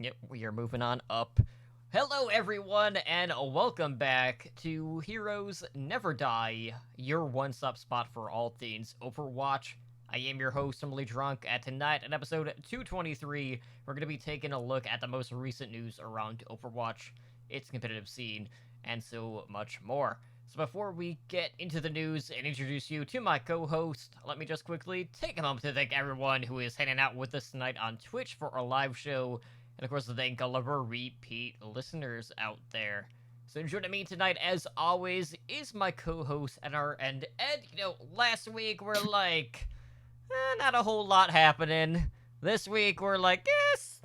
Yep, we are moving on up. Hello, everyone, and welcome back to Heroes Never Die, your one stop spot for all things Overwatch. I am your host, Emily Drunk, and tonight, at episode 223, we're going to be taking a look at the most recent news around Overwatch, its competitive scene, and so much more. So before we get into the news and introduce you to my co-host, let me just quickly take a moment to thank everyone who is hanging out with us tonight on Twitch for our live show, and of course, thank all of our repeat listeners out there. So joining me tonight, as always, is my co-host at our end, Ed. Last week we're like, not a whole lot happening. This week we're like, yes,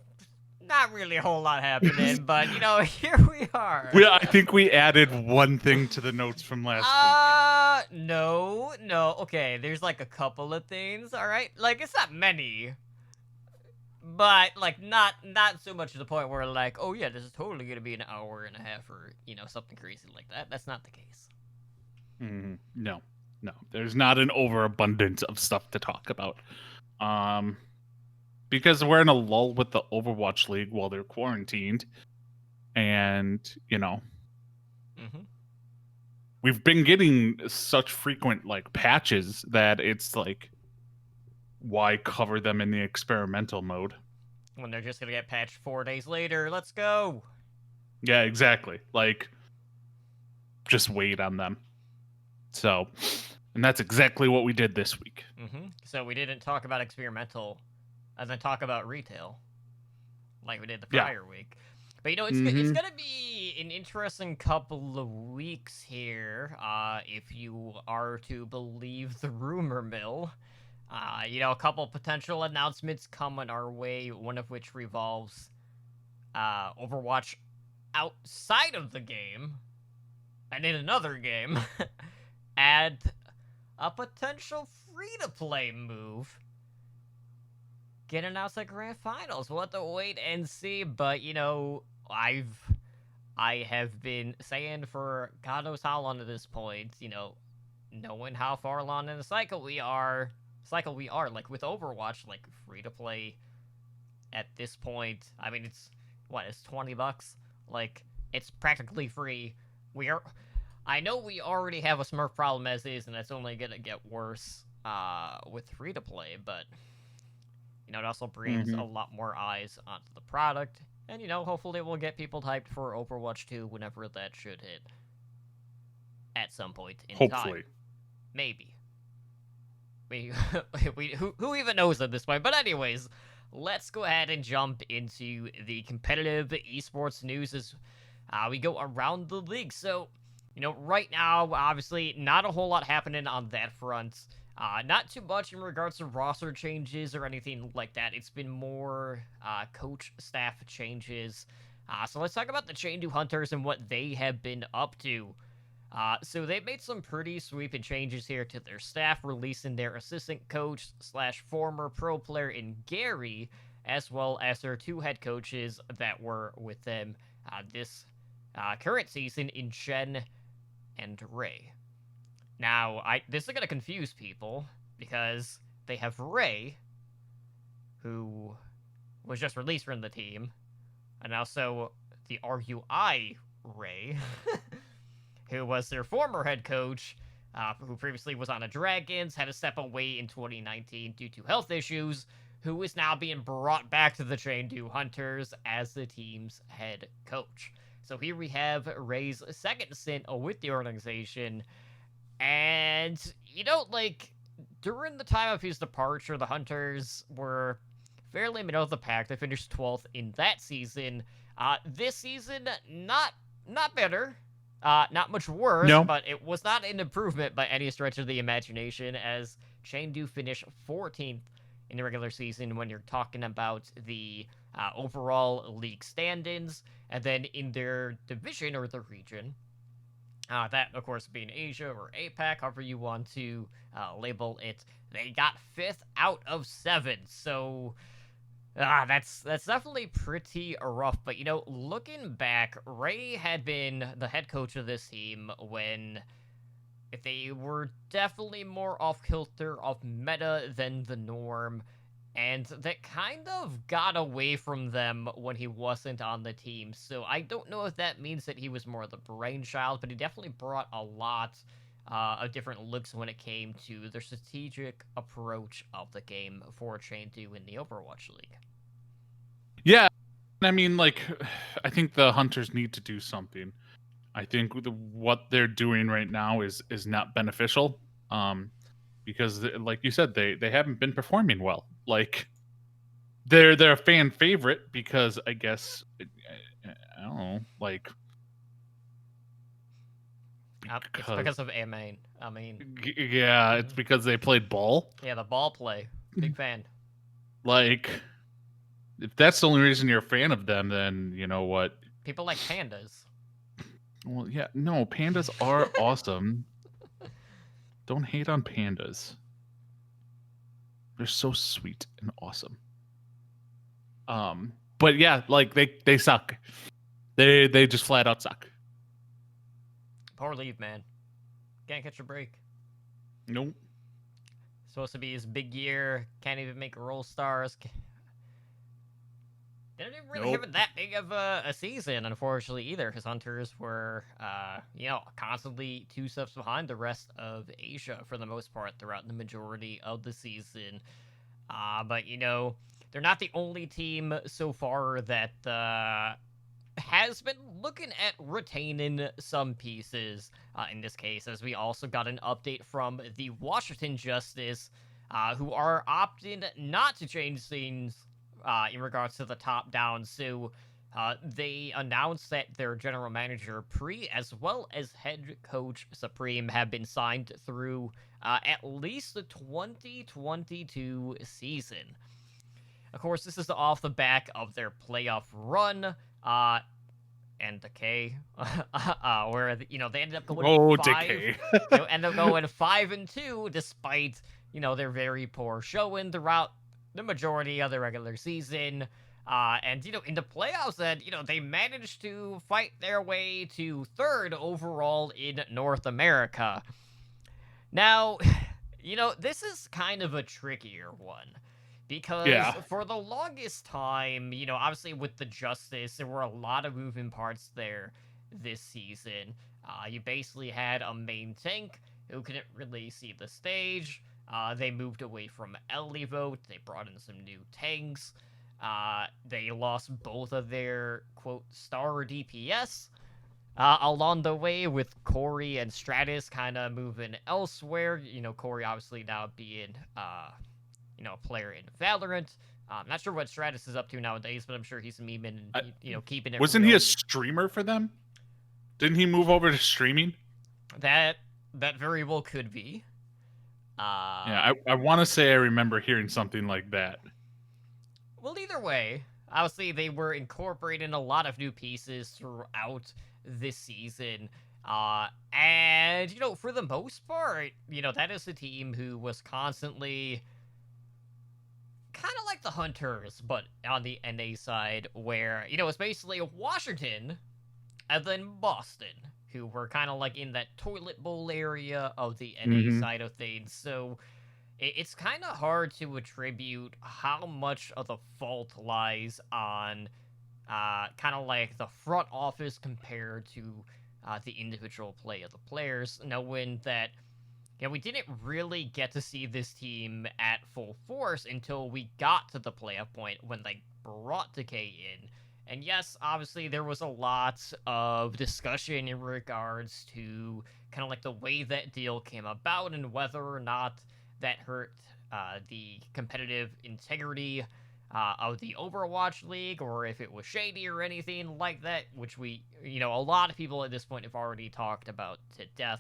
not really a whole lot happening, but here we are. I think we added one thing to the notes from last No. Okay, there's like a couple of things, all right? Like, it's not many, but like not so much to the point where like, oh yeah, this is totally gonna be an hour and a half or something crazy like that. That's not the case. week. No, there's not an overabundance of stuff to talk about. Because we're in a lull with the Overwatch League while they're quarantined, and Mm-hmm. we've been getting such frequent like patches that it's like, why cover them in the experimental mode? When they're just gonna get patched 4 days later. Let's go. Yeah, exactly. Like, just wait on them. So, and that's exactly what we did this week. Mm-hmm. So we didn't talk about experimental, as in talk about retail, like we did the Yeah. prior week. But it's Mhm. gonna be an interesting couple of weeks here, if you are to believe the rumor mill. A couple potential announcements coming our way, one of which revolves Overwatch outside of the game, and in another game, add a potential free-to-play move get announced at Grand Finals. We'll have to wait and see, but I have been saying for God knows how long at this point, knowing how far along in the cycle we are, like with Overwatch, like free to play at this point. I mean, it's $20. Like, it's practically free. We are. I know we already have a Smurf problem as is, and that's only gonna get worse with free to play. But it also brings a Mhm. lot more eyes onto the product, and hopefully we'll get people hyped for Overwatch 2 whenever that should hit at some point in time. Hopefully. Maybe. We, who even knows at this point? But anyways, let's go ahead and jump into the competitive esports news as we go around the league. So, right now, obviously, not a whole lot happening on that front. Not too much in regards to roster changes or anything like that. It's been more coach staff changes. So let's talk about the Chengdu Hunters and what they have been up to. So they've made some pretty sweeping changes here to their staff, releasing their assistant coach slash former pro player in Gary, as well as their two head coaches that were with them this current season in Chen and Ray. Now, this is going to confuse people because they have Ray, who was just released from the team, and also the RUI Ray, who was their former head coach, who previously was on the Dragons, had to step away in 2019 due to health issues, who is now being brought back to the Chengdu Hunters as the team's head coach. So here we have Ray's second stint with the organization, and during the time of his departure, the Hunters were fairly middle of the pack. They finished 12th in that season. This season, not better. Not much worse, No. but it was not an improvement by any stretch of the imagination, as Chengdu finished 14th in the regular season when you're talking about the overall league standings, and then in their division or the region, that, of course, being Asia or APAC, however you want to label it, they got 5th out of 7. So, that's definitely pretty rough. But, looking back, Ray had been the head coach of this team when they were definitely more off kilter, off meta than the norm. and that kind of got away from them when he wasn't on the team. So I don't know if that means that he was more the brainchild, but he definitely brought a lot of different looks when it came to the strategic approach of the game for Chengdu in the Overwatch League. Yeah, I mean, like, I think the hunters need to do something. I think what they're doing right now is not beneficial. Because like you said, they haven't been performing well. Like, they're a fan favorite because I guess I don't know, like It's because of Amain. I mean, yeah, it's because they played ball. yeah, the ball play. Big fan. Like, if that's the only reason you're a fan of them, then you know what? People like pandas. Well, yeah, no, pandas are awesome. Don't hate on pandas. They're so sweet and awesome. But yeah, like they suck. They just flat out suck. Poor Leave, man. Can't catch a break. Nope. Supposed to be his big year. Can't even make Roll Stars. They didn't really have that big of a season, unfortunately, either, because Hunters were, constantly 2 steps behind the rest of Asia for the most part throughout the majority of the season. But, they're not the only team so far that has been looking at retaining some pieces in this case, as we also got an update from the Washington Justice, who are opting not to change things in regards to the top down. So they announced that their general manager Pre as well as head coach Supreme have been signed through at least the 2022 season. Of course, this is off the back of their playoff run, and Decay, where they ended up going Decay. ended up going 5-2, despite their very poor showing throughout the majority of the regular season. And in the playoffs, then they managed to fight their way to 3rd overall in North America. Now, this is kind of a trickier one. Because for the longest time, obviously with the Justice, there were a lot of moving parts there this season. You basically had a main tank who couldn't really see the stage. They moved away from Elevote. They brought in some new tanks. They lost both of their, quote, star DPS along the way, with Corey and Stratus kind of moving elsewhere. Corey obviously now being a player in Valorant. I'm not sure what Stratus is up to nowadays, but I'm sure he's memeing and keeping it. Wasn't he a streamer for them? Didn't he move over to streaming? That very well could be. Yeah, I want to say I remember hearing something like that. Well, either way, obviously they were incorporating a lot of new pieces throughout this season. And for the most part, that is a team who was constantly kind of like the Hunters, but on the NA side, where, it's basically Washington and then Boston, who were kind of like in that toilet bowl area of the NA side of things. So it's kind of hard to attribute how much of the fault lies on kind of like the front office compared to the individual play of the players, knowing that we didn't really get to see this team at full force until we got to the playoff point when they brought Decay in. And yes, obviously there was a lot of discussion in regards to kind of like the way that deal came about and whether or not that hurt the competitive integrity of the Overwatch League, or if it was shady or anything like that, which we, a lot of people at this point have already talked about to death.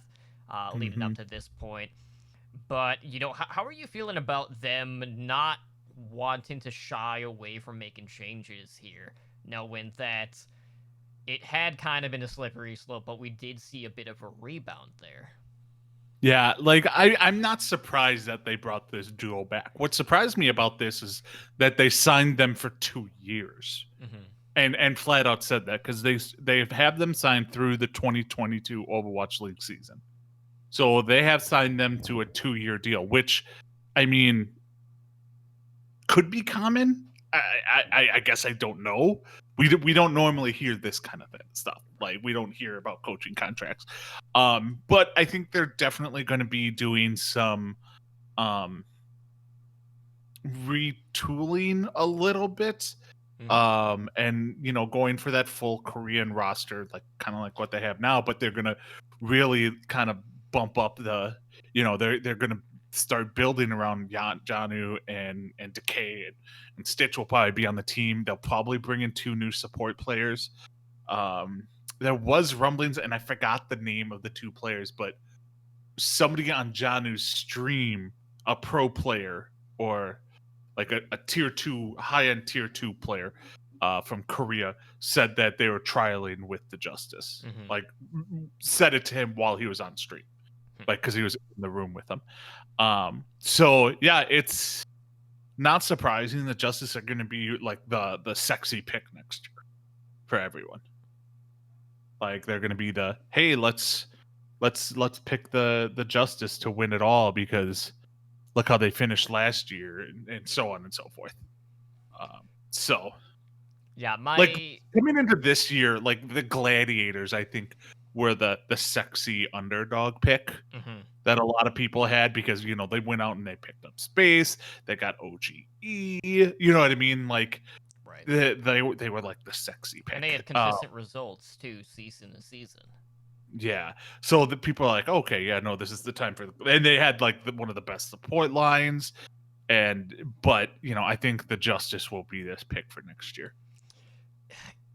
Leading up to this point. But, how are you feeling about them not wanting to shy away from making changes here, knowing that it had kind of been a slippery slope, but we did see a bit of a rebound there? Yeah, like, I'm not surprised that they brought this duo back. What surprised me about this is that they signed them for 2 years. And flat out said that, because they have them signed through the 2022 Overwatch League season. So they have signed them to a 2-year deal, which, I mean, could be common. I guess I don't know. We don't normally hear this kind of stuff. Like we don't hear about coaching contracts. But I think they're definitely going to be doing some retooling a little bit. And going for that full Korean roster, like kind of like what they have now, but they're gonna really kind of bump up the, they're gonna start building around Janu and Decay, and Stitch will probably be on the team. They'll probably bring in 2 new support players. There was rumblings, and I forgot the name of the 2 players, but somebody on Janu's stream, a pro player or like a tier 2, high-end tier 2 player from Korea, said that they were trialing with the Justice. Like, said it to him while he was on stream, like, because he was in the room with them. So yeah, it's not surprising that Justice are going to be like the sexy pick next year for everyone. Like, they're going to be the, hey, let's pick the Justice to win it all because look how they finished last year, and so on and so forth. So yeah, like coming into this year, like the Gladiators, I think were the sexy underdog pick that a lot of people had because they went out and they picked up space. They got OGE. You know what I mean? Like, right. They were like the sexy pick, and they had consistent results too, season to season. Yeah, so the people are like, okay, yeah, no, this is the time for, and they had like one of the best support lines, but I think the Justice will be this pick for next year.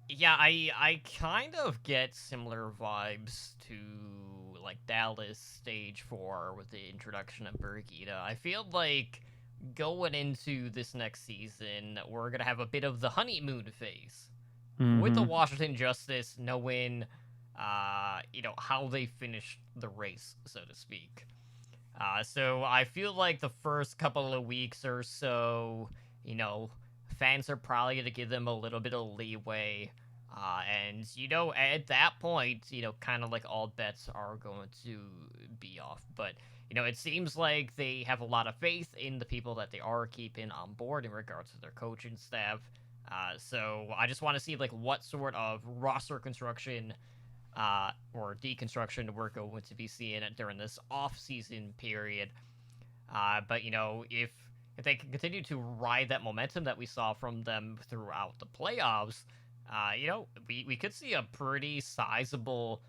Yeah, I kind of get similar vibes to like Dallas Stage 4 with the introduction of Birgitta. I feel like going into this next season, we're gonna have a bit of the honeymoon phase with the Washington Justice, knowing how they finished the race, so to speak. So I feel like the first couple of weeks or so, fans are probably going to give them a little bit of leeway. And, at that point, kind of like all bets are going to be off. But, it seems like they have a lot of faith in the people that they are keeping on board in regards to their coaching staff. So I just want to see, like, what sort of roster construction or deconstruction we're going to be seeing during this off-season period. But, if they can continue to ride that momentum that we saw from them throughout the playoffs, we could see a pretty sizable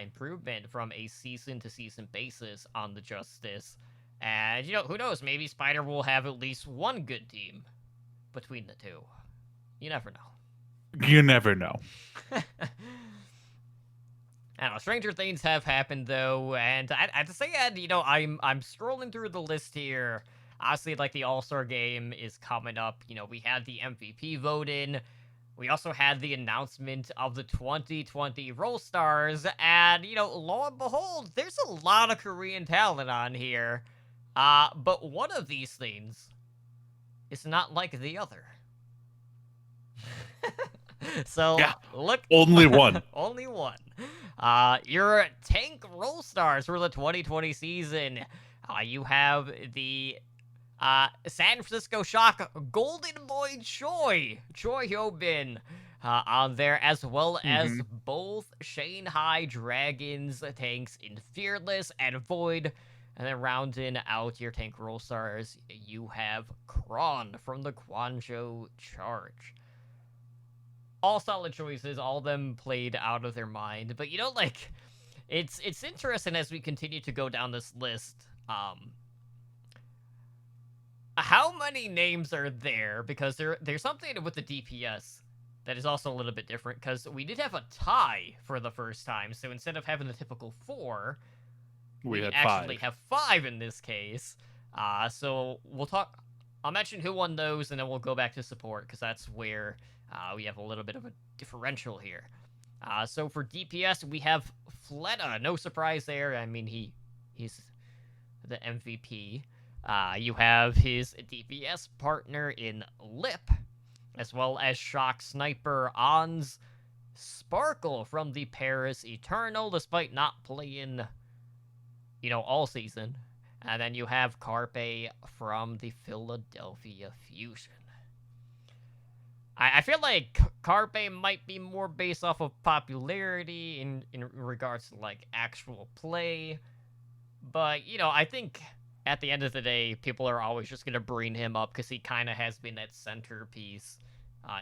improvement from a season-to-season basis on the Justice. And, who knows, maybe Spider will have at least one good team between the two. You never know. You never know. I don't know, stranger things have happened, though, and at the same end, I'm scrolling through the list here. Obviously, like, the All-Star Game is coming up. We had the MVP voting. We also had the announcement of the 2020 Roll Stars, and, lo and behold, there's a lot of Korean talent on here. But one of these things is not like the other. So, yeah, look. Only one. Only one. Your tank Roll Stars for the 2020 season. You have the San Francisco Shock Golden Boy Choi Hyobin on there, as well as both Shanghai Dragons tanks in Fearless and Void. And then rounding out your tank Roll Stars, you have Kron from the Guangzhou Charge. All solid choices, all of them played out of their mind. But it's interesting as we continue to go down this list. How many names are there? Because there's something with the DPS that is also a little bit different. Because we did have a tie for the first time. So instead of having the typical 4, we actually have 5 in this case. So we'll talk. I'll mention who won those, and then we'll go back to support because that's where. We have a little bit of a differential here. So for DPS, we have Fleta. No surprise there. I mean, he's the MVP. You have his DPS partner in Lip, as well as Shock Sniper Ons Sparkle from the Paris Eternal, despite not playing, all season. And then you have Carpe from the Philadelphia Fusion. I feel like Carpe might be more based off of popularity in regards to like actual play, but I think at the end of the day, people are always just gonna bring him up because he kind of has been that centerpiece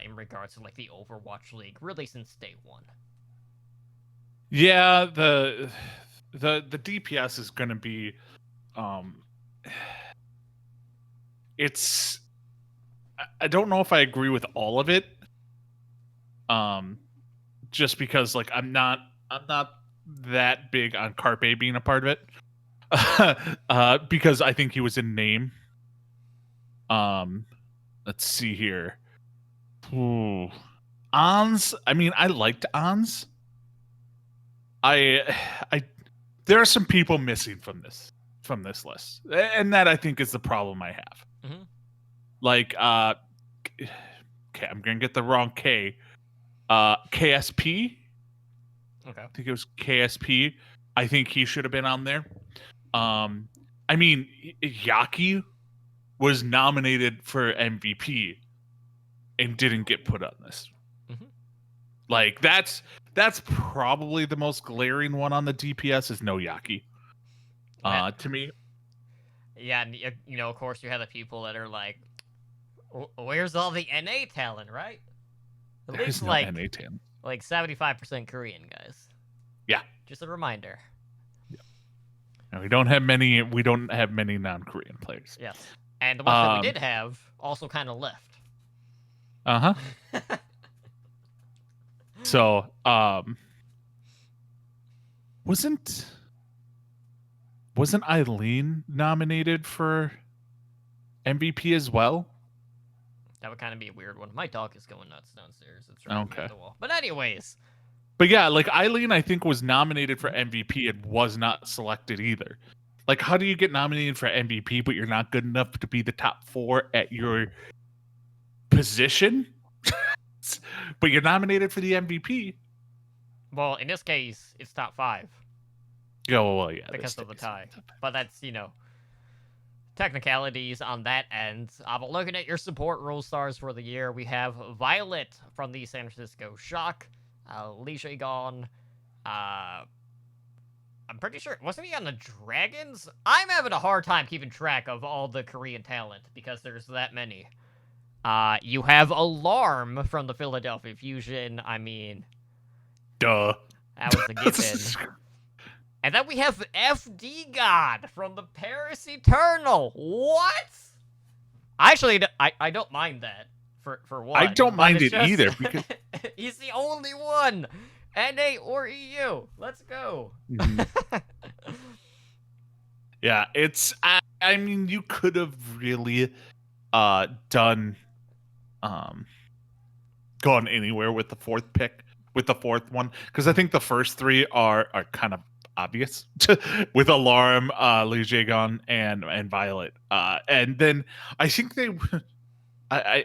in regards to like the Overwatch League, really since day one. Yeah, the DPS is going to be um it's I don't know if I agree with all of it. Um just because like I'm not that big on Carpe being a part of it. Because I think he was in name. Let's see here. Ooh. Ons, I mean, I liked Ons. I there are some people missing from this list. And that I think is the problem I have. Mm-hmm. Like okay, I'm going to get the wrong K. KSP? Okay. I think it was KSP. I think he should have been on there. I mean, Yaki was nominated for MVP and didn't get put on this. Mm-hmm. Like that's probably the most glaring one on the DPS is no Yaki. To me. Yeah, and of course you have the people that are like, where's all the NA talent, right? At There's least no like NA talent. like 75% Korean guys. Yeah. Just a reminder. Yeah. And we don't have many non-Korean players. Yes. And the ones that we did have also kind of left. Uh-huh. So, wasn't Eileen nominated for MVP as well? That would kind of be a weird one. My dog is going nuts downstairs. It's right Okay. at the wall. But anyways. But yeah, like Eileen, I think was nominated for MVP and was not selected either. Like, how do you get nominated for MVP, but you're not good enough to be the top 4 at your position? But you're nominated for the MVP. Well, in this case, it's top 5. Oh, well, yeah. Because of the tie. But that's, technicalities on that end. But looking at your support role stars for the year, we have Violet from the San Francisco Shock, Lee Jae-gon, I'm pretty sure, wasn't he on the Dragons? I'm having a hard time keeping track of all the Korean talent because there's that many. You have Alarm from the Philadelphia Fusion. I mean, duh. That was a given. And then we have FD God from the Paris Eternal. What? Actually, I don't mind that for one. I don't mind it either because he's the only one. NA or EU. Let's go. Mm-hmm. Yeah, it's. I mean, you could have really done gone anywhere with the fourth pick, with the fourth one, because I think the first 3 are kind of obvious with Alarm, Lee Jae-gon, and Violet, and then I think I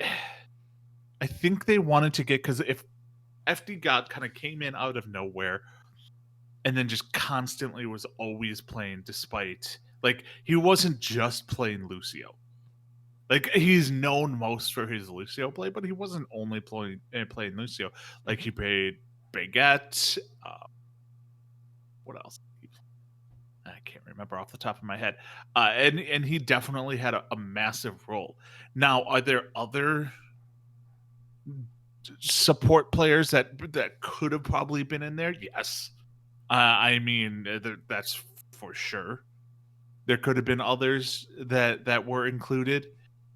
think they wanted to get, because if FD God kind of came in out of nowhere and then just constantly was always playing, despite like he wasn't just playing Lucio. Like, he's known most for his Lucio play, but he wasn't only playing Lucio. Like, he played Baguette. What else? I can't remember off the top of my head. And he definitely had a massive role. Now, are there other support players that could have probably been in there? Yes. I mean, that's for sure. There could have been others that were included.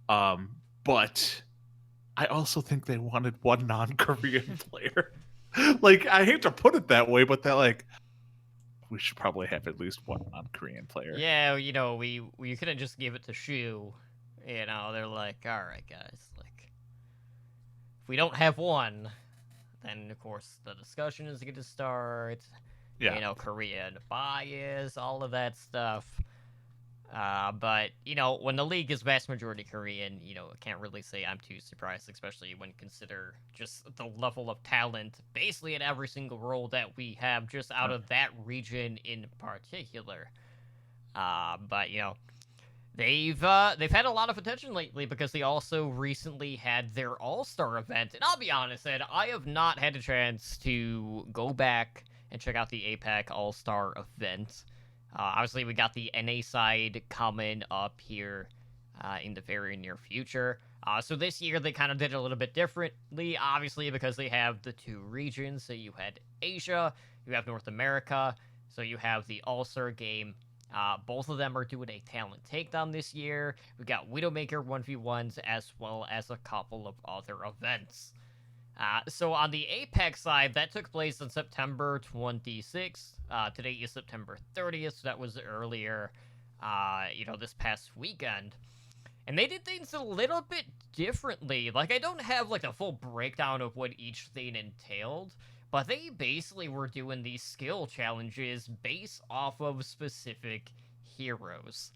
But I also think they wanted one non-Korean player. Like, I hate to put it that way, but they're like, we should probably have at least one non-Korean player. Yeah, we couldn't just give it to Shu. They're like, all right, guys, like, if we don't have one, then of course the discussion is going to start. Yeah. Korean bias, all of that stuff. But, when the league is vast majority Korean, I can't really say I'm too surprised, especially when consider just the level of talent basically at every single role that we have just out of that region in particular. But, They've had a lot of attention lately because they also recently had their All-Star event. And I'll be honest, Ed, I have not had a chance to go back and check out the APAC All-Star event. Obviously, we got the NA side coming up here in the very near future. So this year they kind of did it a little bit differently, obviously, because they have the two regions. So you had Asia, you have North America, so you have the All-Star game. Both of them are doing a talent takedown this year. We got Widowmaker 1v1s as well as a couple of other events. So on the Apex side, that took place on September 26th. Today is September 30th, so that was earlier, this past weekend. And they did things a little bit differently. Like, I don't have, like, a full breakdown of what each thing entailed, but they basically were doing these skill challenges based off of specific heroes.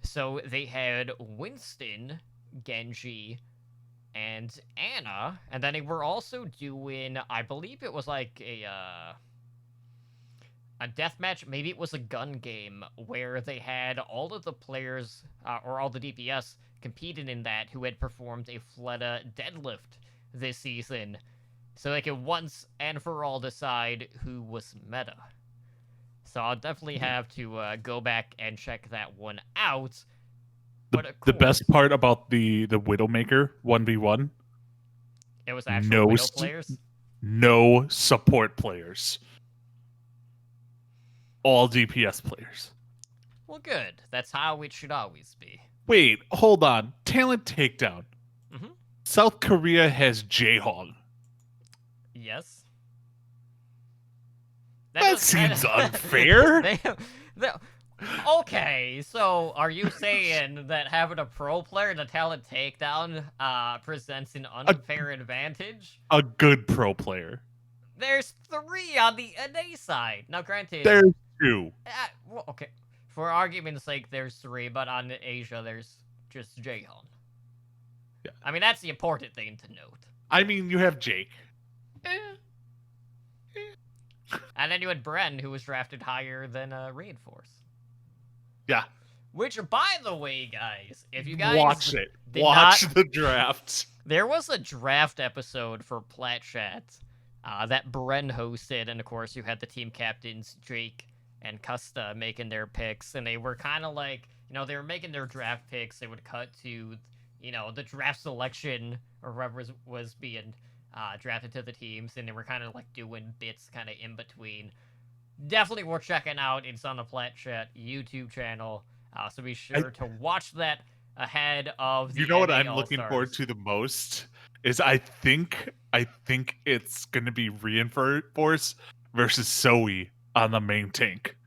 So they had Winston, Genji, and Anna, and then they were also doing, I believe it was like a deathmatch, maybe it was a gun game, where they had all of the players, or all the DPS, competing in that who had performed a Fleta deadlift this season, so they could once and for all decide who was meta. So I'll definitely have to go back and check that one out. The best part about the Widowmaker 1v1, it was actual Widow players? No support players. All DPS players. Well, good. That's how it should always be. Wait, hold on. Talent takedown. Mm-hmm. South Korea has Jaehong. Yes. That seems unfair. Okay, so are you saying that having a pro player in a talent takedown presents an unfair advantage? A good pro player. There's 3 on the NA side. Now, granted... There's 2. Well, okay. For argument's sake, there's 3, but on Asia, there's just Jaehong. Yeah. I mean, that's the important thing to note. I mean, you have Jake. And then you had Bren, who was drafted higher than Reinforce. Yeah. Which, by the way, guys, if you guys... Watch it. Watch the draft. There was a draft episode for Plat Chat that Bren hosted, and of course you had the team captains, Jake and Custa, making their picks, and they were kind of like, they were making their draft picks. They would cut to, the draft selection, or whoever was being drafted to the teams, and they were kind of like doing bits kind of in between. Definitely worth checking out. It's on the Plat Chat YouTube channel, so be sure to watch that ahead of the what NA I'm All-Stars. looking forward to the most is I think it's gonna be Reinforce versus Zoe on the main tank.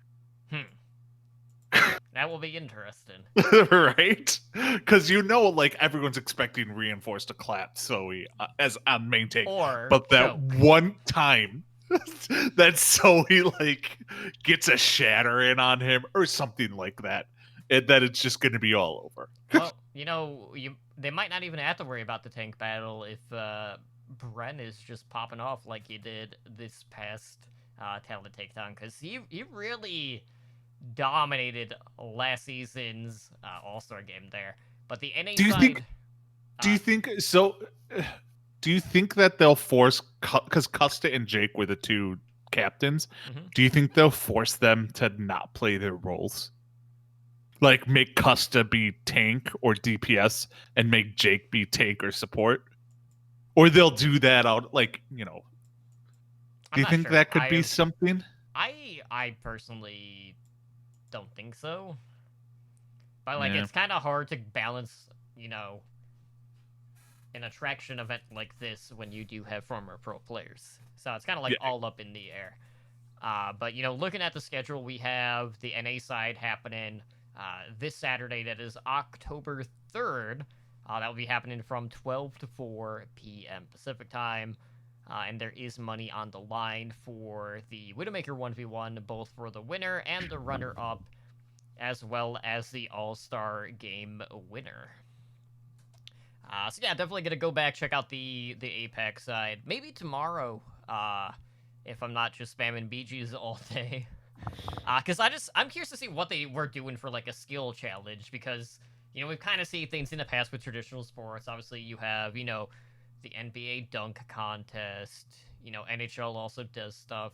That will be interesting. Right? Because like everyone's expecting Reinforce to clap Zoe as on main tank. But that one time that Zoe like gets a shatter in on him or something like that, and that it's just gonna be all over. Well, they might not even have to worry about the tank battle if Bren is just popping off like he did this past talent takedown, because he really dominated last season's All-Star game there. But the NA side... Do you think so? Do you think that they'll force, because Custa and Jake were the 2 captains, do you think they'll force them to not play their roles? Like, make Custa be tank or DPS and make Jake be tank or support? Or they'll do that out, like, do you think that could be something? I personally don't think so. But, like, it's kind of hard to balance, an attraction event like this when you do have former pro players. So it's kind of like all up in the air. But, looking at the schedule, we have the NA side happening this Saturday. That is October 3rd. That will be happening from 12 to 4 p.m. Pacific time. And there is money on the line for the Widowmaker 1v1, both for the winner and the runner-up, as well as the All-Star game winner. So yeah, definitely gonna go back, check out the Apex side. Maybe tomorrow, if I'm not just spamming BGs all day. Because I'm curious to see what they were doing for like a skill challenge, because we've kind of seen things in the past with traditional sports. Obviously, you have the NBA dunk contest. NHL also does stuff.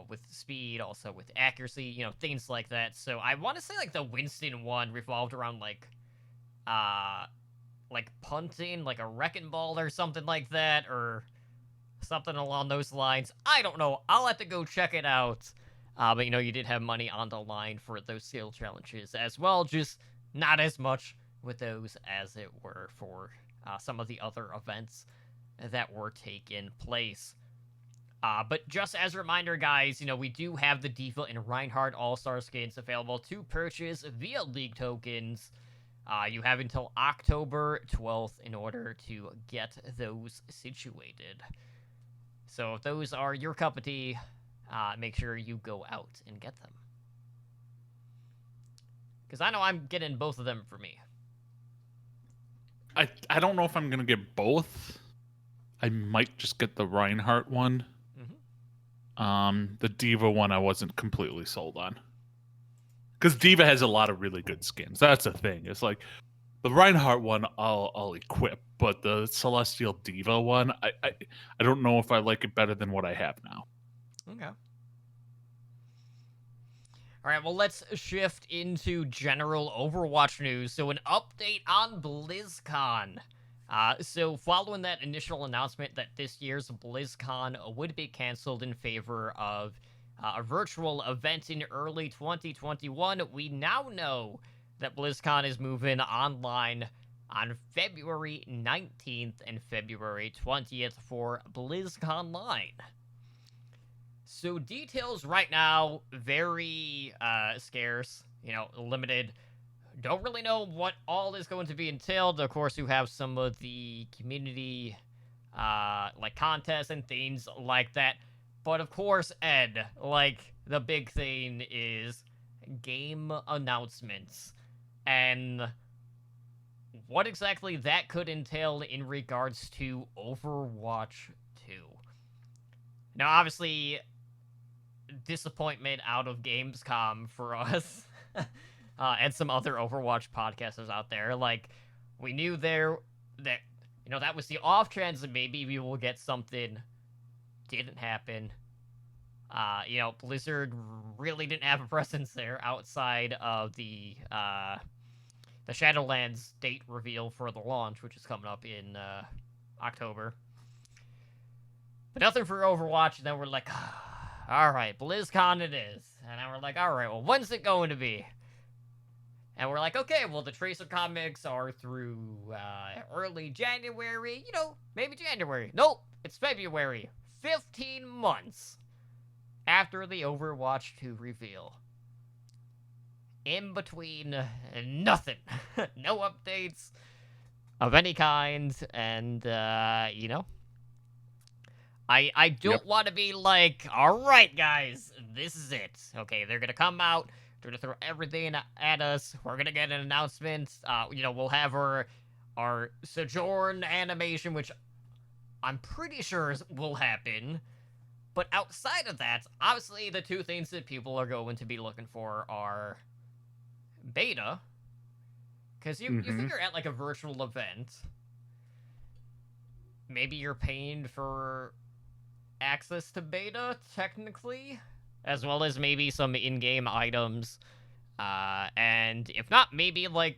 With speed, also with accuracy. Things like that. So I want to say like the Winston one revolved around like punting, like a wrecking ball or something like that, or something along those lines. I don't know. I'll have to go check it out. But you did have money on the line for those skill challenges as well, just not as much with those as it were for some of the other events that were taking place. But just as a reminder, guys, we do have the Diva and Reinhardt All-Star skins available to purchase via League Tokens. You have until October 12th in order to get those situated. So if those are your cup of tea, make sure you go out and get them. Because I know I'm getting both of them for me. I don't know if I'm going to get both. I might just get the Reinhardt one. The Diva one I wasn't completely sold on. Because Diva has a lot of really good skins. That's the thing. It's like the Reinhardt one I'll equip, but the Celestial Diva one, I don't know if I like it better than what I have now. Okay. All right, well, let's shift into general Overwatch news. So an update on BlizzCon. So following that initial announcement that this year's BlizzCon would be canceled in favor of a virtual event in early 2021, we now know that BlizzCon is moving online on February 19th and February 20th for BlizzConline. So details right now, very scarce, limited. Don't really know what all is going to be entailed. Of course, you have some of the community, like contests and things like that. But of course, Ed, like the big thing is game announcements and what exactly that could entail in regards to Overwatch 2. Now, obviously, disappointment out of Gamescom for us. And some other Overwatch podcasters out there. Like, we knew that that was the off chance that maybe we will get something. Didn't happen. Blizzard really didn't have a presence there outside of the Shadowlands date reveal for the launch, which is coming up in October. But nothing for Overwatch, and then we're like, all right, BlizzCon it is. And then we're like, all right, well, when's it going to be? And we're like, okay, well, the Tracer comics are through early January. Maybe January. Nope, it's February. 15 months after the Overwatch 2 reveal. In between, nothing. No updates of any kind. And, I don't want to be like, all right, guys, this is it. Okay, they're going to come out. They're going to throw everything at us. We're going to get an announcement. We'll have our Sojourn animation, which I'm pretty sure will happen. But outside of that, obviously the two things that people are going to be looking for are beta. Because you figure at like a virtual event, maybe you're paying for access to beta, technically, as well as maybe some in-game items, and if not, maybe, like,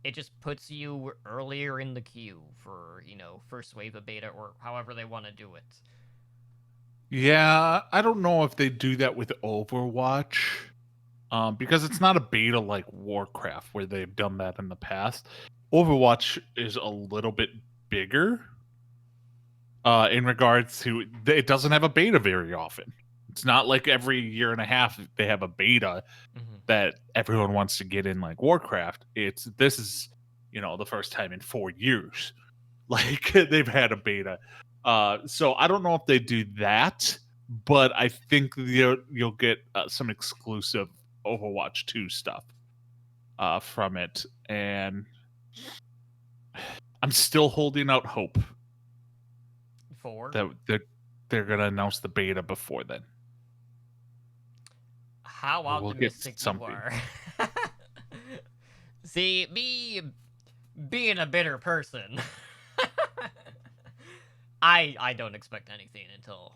it just puts you earlier in the queue for, first wave of beta, or however they want to do it. Yeah, I don't know if they do that with Overwatch, because it's not a beta like Warcraft, where they've done that in the past. Overwatch is a little bit bigger, in regards to, it doesn't have a beta very often. It's not like every year and a half they have a beta that everyone wants to get in like Warcraft. This is, the first time in 4 years like they've had a beta. So I don't know if they do that, but I think you'll get some exclusive Overwatch 2 stuff from it, and I'm still holding out hope For that they're gonna announce the beta before then. how We'll get optimistic you something. are. See, me being a bitter person, I don't expect anything until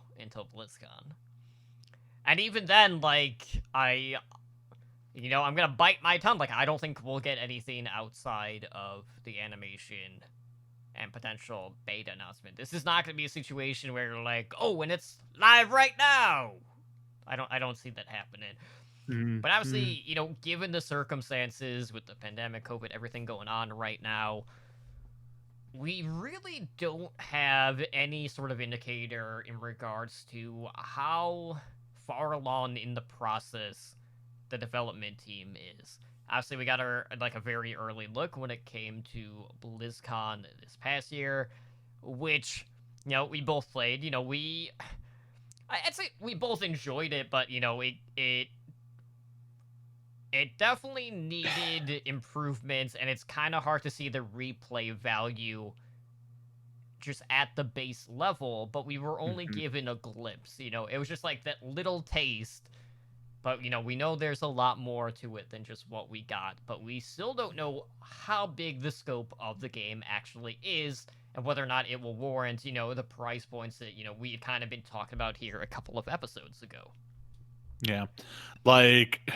BlizzCon. And even then, like, I'm gonna bite my tongue. Like, I don't think we'll get anything outside of the animation and potential beta announcement. This is not gonna be a situation where you're like, oh, and it's live right now. I don't see that happening. But obviously, given the circumstances with the pandemic, COVID, everything going on right now, we really don't have any sort of indicator in regards to how far along in the process the development team is. Obviously, we got a very early look when it came to BlizzCon this past year, which we both played. I'd say we both enjoyed it, but it definitely needed improvements, and it's kind of hard to see the replay value just at the base level, but we were only given a glimpse. It was just like that little taste, but we know there's a lot more to it than just what we got, but we still don't know how big the scope of the game actually is, and whether or not it will warrant, the price points that, we had kind of been talking about here a couple of episodes ago. Yeah. Like,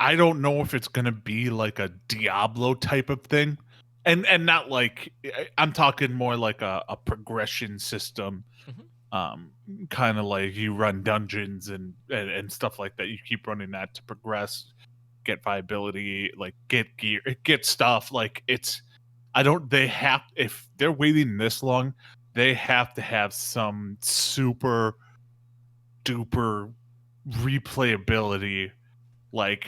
I don't know if it's going to be like a Diablo type of thing. And not like, I'm talking more like a progression system. Kind of like you run dungeons and stuff like that. You keep running that to progress, get viability, like get gear, get stuff. Like if they're waiting this long, they have to have some super duper replayability, like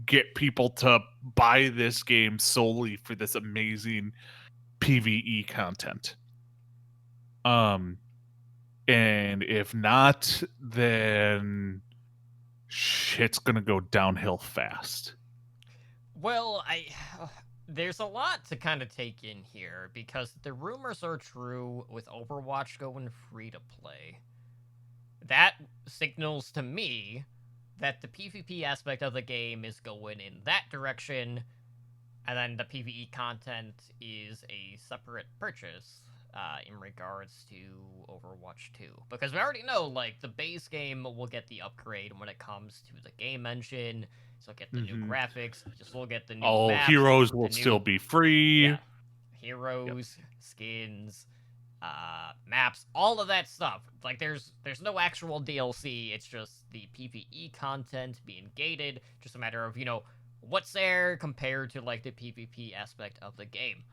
get people to buy this game solely for this amazing PvE content. And if not, then shit's gonna go downhill fast. Well, there's a lot to kind of take in here, because the rumors are true with Overwatch going free to play. That signals to me that the PvP aspect of the game is going in that direction, and then the PvE content is a separate purchase in regards to Overwatch 2. Because we already know, like, the base game will get the upgrade when it comes to the game engine, so get the new graphics, we'll get the new maps, heroes will still be free. Yeah. Heroes, skins, maps, all of that stuff. Like, there's no actual DLC, it's just the PvE content being gated, just a matter of, what's there compared to, like, the PvP aspect of the game.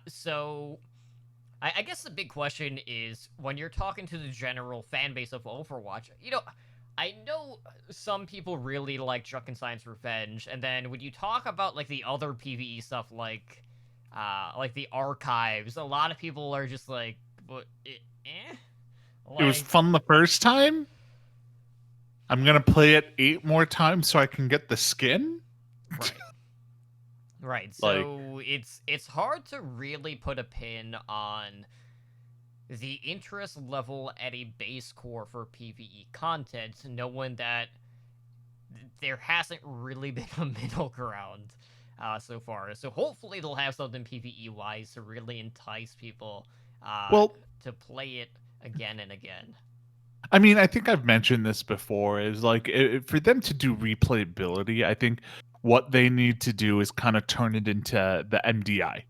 So I guess the big question is, when you're talking to the general fan base of Overwatch, I know some people really like Junkenstein's Revenge, and then when you talk about, like, the other PvE stuff, like the archives, a lot of people are just like, what, Like, it was fun the first time? I'm gonna play it 8 more times so I can get the skin? Right. Right, so it's hard to really put a pin on the interest level at a base core for PvE content, knowing that there hasn't really been a middle ground so far. So hopefully they'll have something PvE-wise to really entice people to play it again and again. I mean, I think I've mentioned this before, is like, for them to do replayability, I think what they need to do is kind of turn it into the MDI.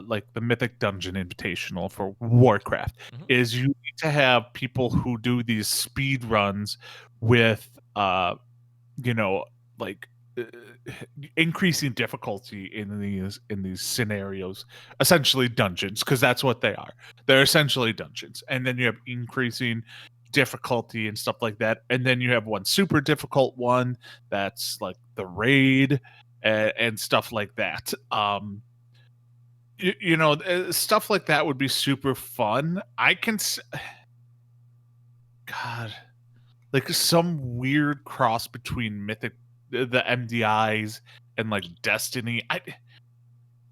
Like the Mythic Dungeon Invitational for Warcraft, is you need to have people who do these speed runs with, like increasing difficulty in these scenarios, essentially dungeons, because that's what they are. They're essentially dungeons, and then you have increasing difficulty and stuff like that, and then you have one super difficult one that's like the raid and stuff like that. Stuff like that would be super fun. God, like some weird cross between Mythic, the MDIs, and like Destiny. I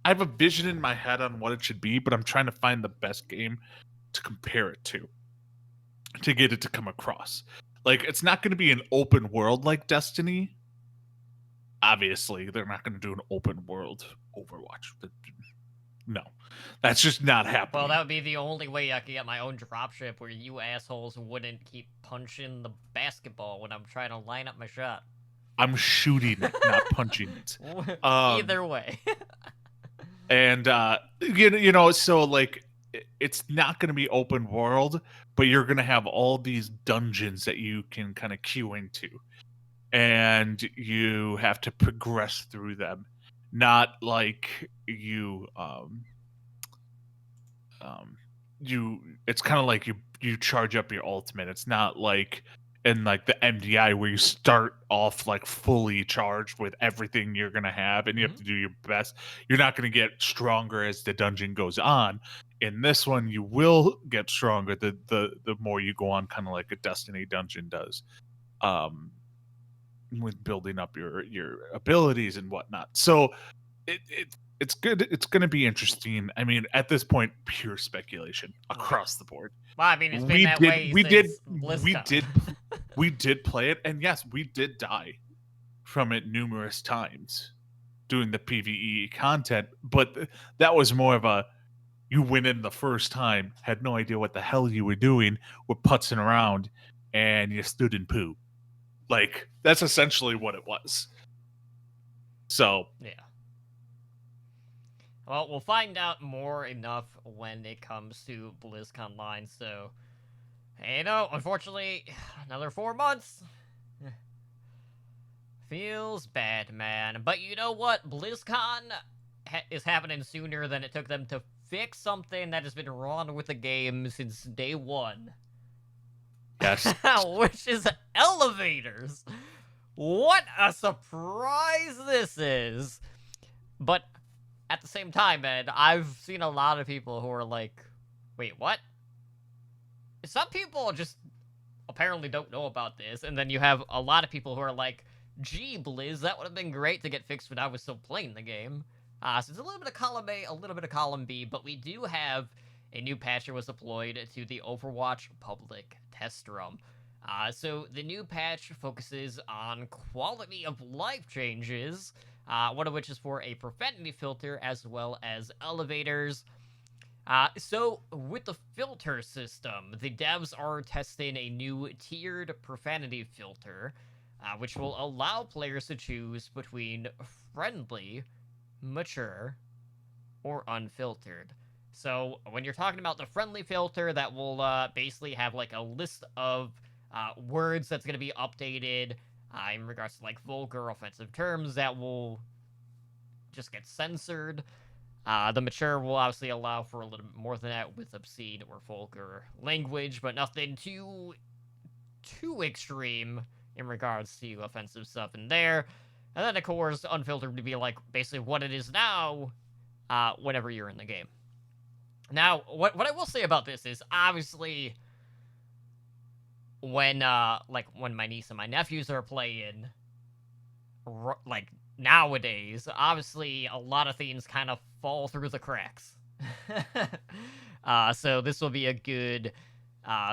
have a vision in my head on what it should be, but I'm trying to find the best game to compare it to get it to come across. Like, it's not going to be an open world like Destiny. Obviously, they're not going to do an open world Overwatch. No, that's just not happening. Well, that would be the only way I could get my own dropship where you assholes wouldn't keep punching the basketball when I'm trying to line up my shot. I'm shooting it, not punching it. Either way. And you know, so like it's not going to be open world, but you're going to have all these dungeons that you can kind of queue into, and you have to progress through them. Not like you it's kind of like you charge up your ultimate. It's not like in like the MDI where you start off like fully charged with everything you're gonna have and you have to do your best. You're not gonna get stronger as the dungeon goes on. In this one, you will get stronger the more you go on, kind of like a Destiny dungeon does. With building up your abilities and whatnot. So it's good. It's going to be interesting. I mean, at this point, pure speculation across the board. Well, I mean, it's been that way since BlizzCon. We did play it, and yes, we did die from it numerous times doing the PvE content. But that was more of a you went in the first time, had no idea what the hell you were doing, were putzing around, and you stood in poo. Like that's essentially what it was. So yeah. Well, we'll find out more enough when it comes to BlizzCon Online, so... You know, unfortunately, another 4 months. Feels bad, man. But you know what? BlizzCon is happening sooner than it took them to fix something that has been wrong with the game since day one. Yes. Which is elevators. What a surprise this is. But... at the same time, man, I've seen a lot of people who are like, wait, what? Some people just apparently don't know about this, and then you have a lot of people who are like, gee, Blizz, that would have been great to get fixed when I was still playing the game. So it's a little bit of column A, a little bit of column B, but we do have a new patch that was deployed to the Overwatch public test room. So the new patch focuses on quality of life changes, one of which is for a profanity filter as well as elevators. So with the filter system, the devs are testing a new tiered profanity filter, which will allow players to choose between friendly, mature, or unfiltered. So when you're talking about the friendly filter, that will basically have like a list of words that's going to be updated in regards to like vulgar, offensive terms that will just get censored. The mature will obviously allow for a little bit more than that with obscene or vulgar language, but nothing too extreme in regards to offensive stuff in there. And then, of course, unfiltered to be like basically what it is now whenever you're in the game. Now, what I will say about this is obviously when my niece and my nephews are playing, like nowadays, obviously a lot of things kind of fall through the cracks. So this will be a good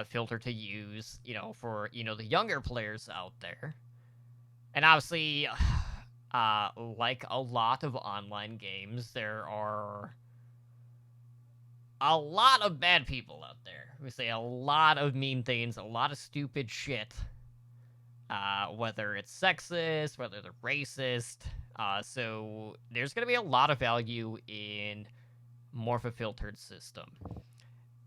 filter to use, you know, for, you know, the younger players out there. And obviously, like a lot of online games, there are a lot of bad people out there who say a lot of mean things, a lot of stupid shit. Whether it's sexist, whether they're racist. So there's going to be a lot of value in more of a filtered system.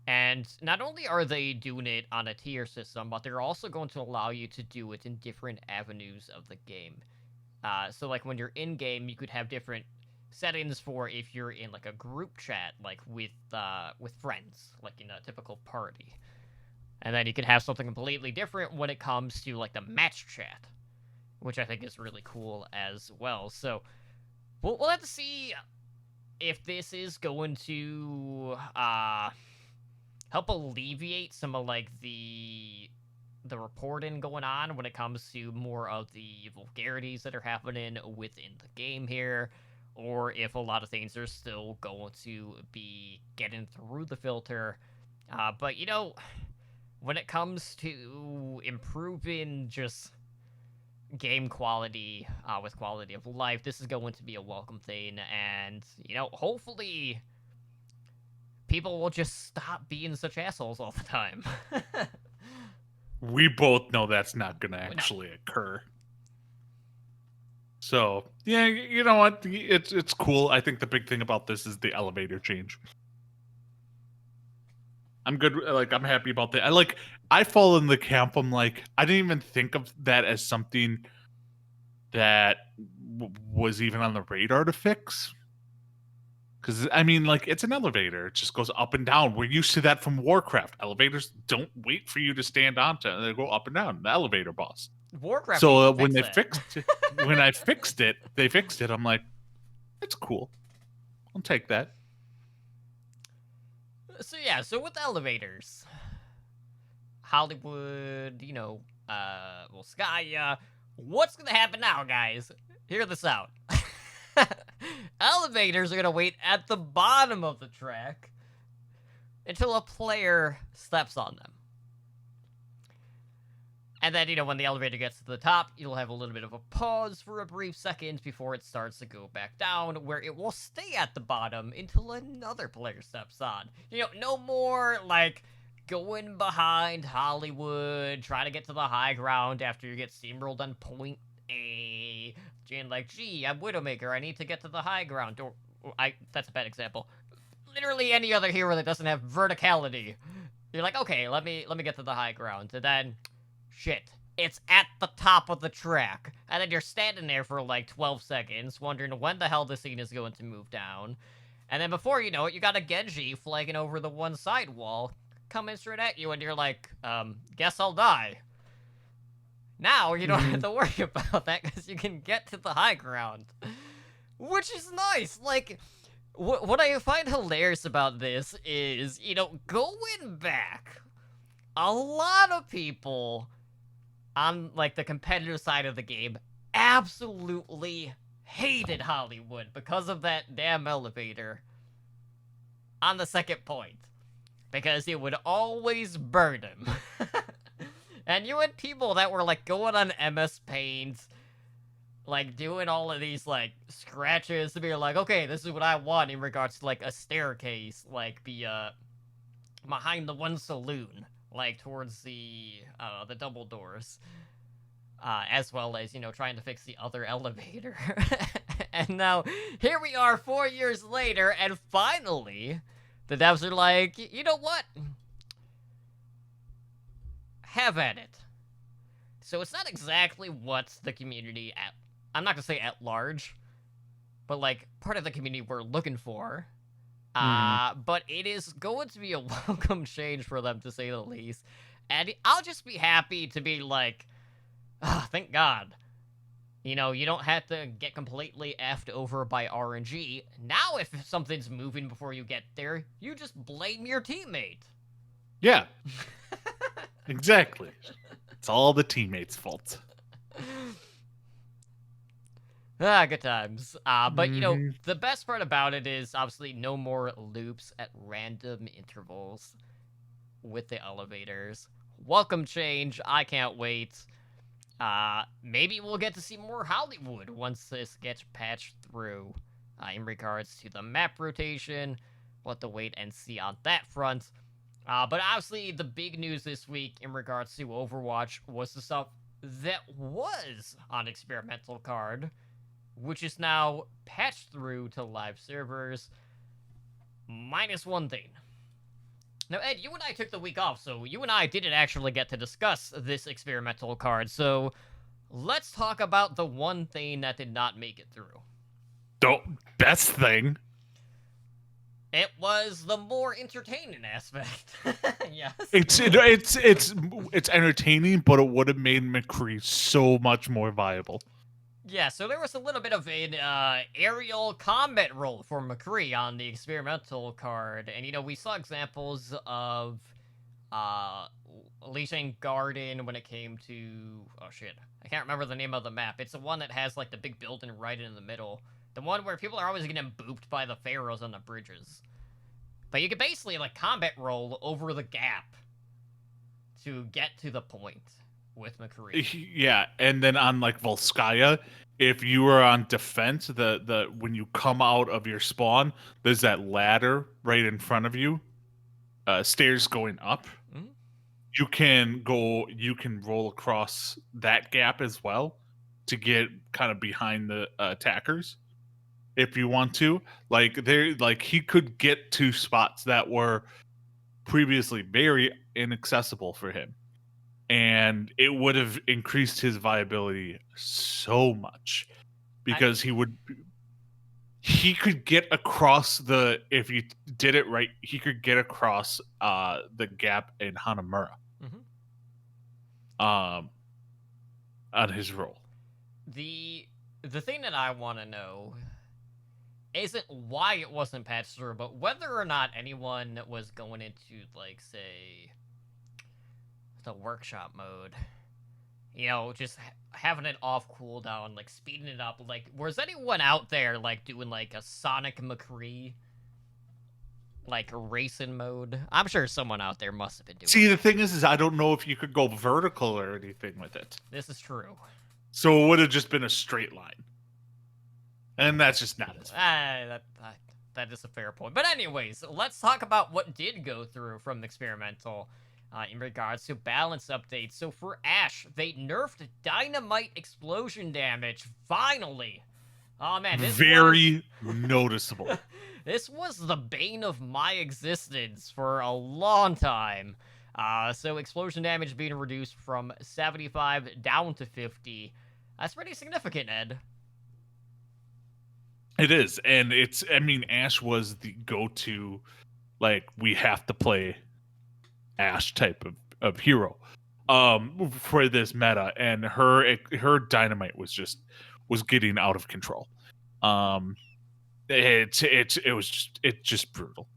And not only are they doing it on a tier system, but they're also going to allow you to do it in different avenues of the game. So like when you're in game, you could have different settings for if you're in like a group chat, like with friends, like in a typical party. And then you could have something completely different when it comes to like the match chat, which I think is really cool as well. So we'll have to see if this is going to help alleviate some of like the reporting going on when it comes to more of the vulgarities that are happening within the game here, or if a lot of things are still going to be getting through the filter. But you know, when it comes to improving just game quality with quality of life, this is going to be a welcome thing, and hopefully people will just stop being such assholes all the time. We both know that's not going to No. actually occur. So yeah, you know what? It's cool. I think the big thing about this is the elevator change. I'm good. Like, I'm happy about that. I fall in the camp. I'm like, I didn't even think of that as something that was even on the radar to fix. Because I mean, like, it's an elevator. It just goes up and down. We're used to that from Warcraft. Elevators don't wait for you to stand onto it. They go up and down. The elevator boss. Warcraft. So when I fixed it. I'm like, it's cool. I'll take that. So yeah, so with elevators, Hollywood, well, Skya, what's gonna happen now, guys? Hear this out. Elevators are gonna wait at the bottom of the track until a player steps on them. And then, when the elevator gets to the top, you'll have a little bit of a pause for a brief second before it starts to go back down, where it will stay at the bottom until another player steps on. No more, like, going behind Hollywood, trying to get to the high ground after you get steamrolled on point A, and like, gee, I'm Widowmaker, I need to get to the high ground, or that's a bad example. Literally any other hero that doesn't have verticality. You're like, okay, let me get to the high ground, and then, shit, it's at the top of the track, and then you're standing there for like 12 seconds, wondering when the hell the scene is going to move down, and then before you know it, you got a Genji flagging over the one side wall, coming straight at you, and you're like, guess I'll die. Now, you don't have to worry about that, because you can get to the high ground. Which is nice, like, what I find hilarious about this is, going back, a lot of people on, like, the competitive side of the game absolutely hated Hollywood because of that damn elevator on the second point. Because it would always burn him. And you had people that were, like, going on MS Paint, like, doing all of these, like, scratches to be like, okay, this is what I want in regards to, like, a staircase, like, behind the one saloon, like, towards the double doors. As well as, trying to fix the other elevator. And now, here we are 4 years later, and finally, the devs are like, you know what? Have at it. So it's not exactly what the community I'm not gonna say at large, but like part of the community we're looking for. But it is going to be a welcome change for them, to say the least. And I'll just be happy to be like, thank God. You don't have to get completely effed over by RNG. Now if something's moving before you get there, you just blame your teammate. Yeah. Exactly. It's all the teammates' fault. Good times. But, the best part about it is, obviously, no more loops at random intervals with the elevators. Welcome change. I can't wait. Maybe we'll get to see more Hollywood once this gets patched through. In regards to the map rotation, we'll have to wait and see on that front. But obviously, the big news this week in regards to Overwatch was the stuff that was on Experimental Card, which is now patched through to live servers, minus one thing. Now, Ed, you and I took the week off, so you and I didn't actually get to discuss this Experimental Card, so let's talk about the one thing that did not make it through. The best thing? It was the more entertaining aspect. Yes. It's entertaining, but it would have made McCree so much more viable. Yeah, so there was a little bit of an aerial combat role for McCree on the Experimental Card, and we saw examples of Elysian Garden when it came to, oh shit, I can't remember the name of the map. It's the one that has like the big building right in the middle. The one where people are always getting booped by the pharaohs on the bridges. But you could basically, like, combat roll over the gap. to get to the point with McCree. Yeah, and then on like Volskaya, if you were on defense, the when you come out of your spawn, there's that ladder right in front of you, stairs going up. Mhm. You can roll across that gap as well to get kind of behind the attackers if you want to. Like he could get to spots that were previously very inaccessible for him, and it would have increased his viability so much because he could get across the if you did it right, he could get across the gap in Hanamura. Mhm. On his roll. The thing that I want to know isn't why it wasn't patched through, but whether or not anyone was going into, like, say, the workshop mode. You know, just having it off cooldown, like speeding it up. Like, was anyone out there like doing like a Sonic McCree, like racing mode? I'm sure someone out there must have been doing. See, the thing is I don't know if you could go vertical or anything with it. This is true. So it would have just been a straight line, and that's just not as. That is a fair point. But anyways, let's talk about what did go through from the experimental. In regards to balance updates. So for Ashe, they nerfed dynamite explosion damage, finally! Oh man, this Very noticeable. This was the bane of my existence for a long time. So explosion damage being reduced from 75 down to 50. That's pretty significant, Ed. It is, and Ashe was the go-to, like, we have to play Ashe type of hero for this meta, and her dynamite was getting out of control. It was just brutal.